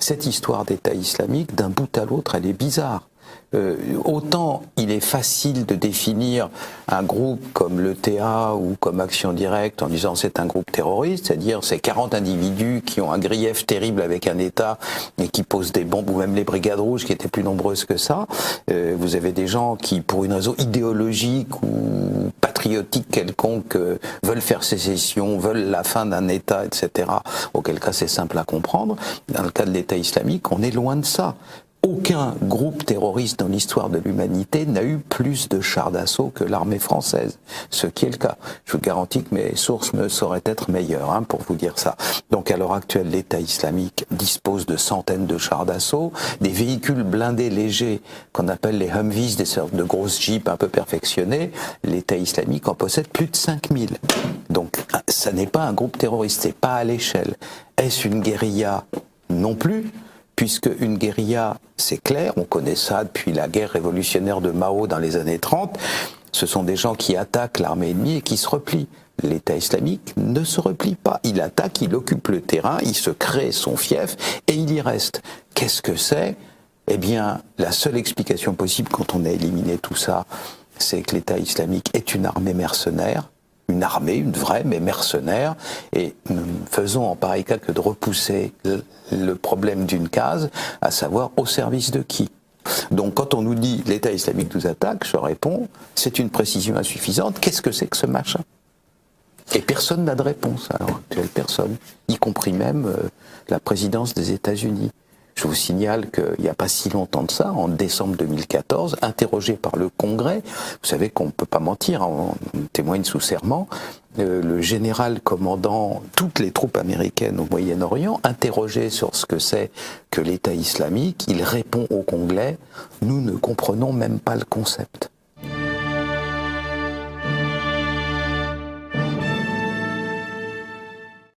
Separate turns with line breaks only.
cette histoire d'État islamique, d'un bout à l'autre, elle est bizarre. Autant il est facile de définir un groupe comme l'ETA ou comme Action Directe en disant c'est un groupe terroriste, c'est-à-dire c'est 40 individus qui ont un grief terrible avec un État et qui posent des bombes, ou même les Brigades Rouges qui étaient plus nombreuses que ça. Vous avez des gens qui, pour une raison idéologique ou patriotique quelconque, veulent faire sécession, veulent la fin d'un État, etc. Auquel cas c'est simple à comprendre. Dans le cas de l'État islamique, on est loin de ça. Aucun groupe terroriste dans l'histoire de l'humanité n'a eu plus de chars d'assaut que l'armée française, ce qui est le cas. Je vous garantis que mes sources ne sauraient être meilleures pour vous dire ça. Donc à l'heure actuelle, l'État islamique dispose de centaines de chars d'assaut, des véhicules blindés légers qu'on appelle les Humvees, des sortes de grosses jeeps un peu perfectionnées. L'État islamique en possède plus de 5000. Donc ça n'est pas un groupe terroriste, c'est pas à l'échelle. Est-ce une guérilla? Non plus. Puisque une guérilla, c'est clair, on connaît ça depuis la guerre révolutionnaire de Mao dans les années 30, ce sont des gens qui attaquent l'armée ennemie et qui se replient. L'État islamique ne se replie pas, il attaque, il occupe le terrain, il se crée son fief et il y reste. Qu'est-ce que c'est? Eh bien, la seule explication possible quand on a éliminé tout ça, c'est que l'État islamique est une armée mercenaire, une armée, une vraie, mais mercenaire, et nous ne faisons en pareil cas que de repousser le problème d'une case, à savoir au service de qui. Donc quand on nous dit l'État islamique nous attaque, je réponds, c'est une précision insuffisante, qu'est-ce que c'est que ce machin? Et personne n'a de réponse à l'heure actuelle, personne, y compris même la présidence des États-Unis. Je vous signale qu'il n'y a pas si longtemps de ça, en décembre 2014, interrogé par le Congrès, vous savez qu'on ne peut pas mentir, on témoigne sous serment, le général commandant toutes les troupes américaines au Moyen-Orient, interrogé sur ce que c'est que l'État islamique, il répond au Congrès, nous ne comprenons même pas le concept.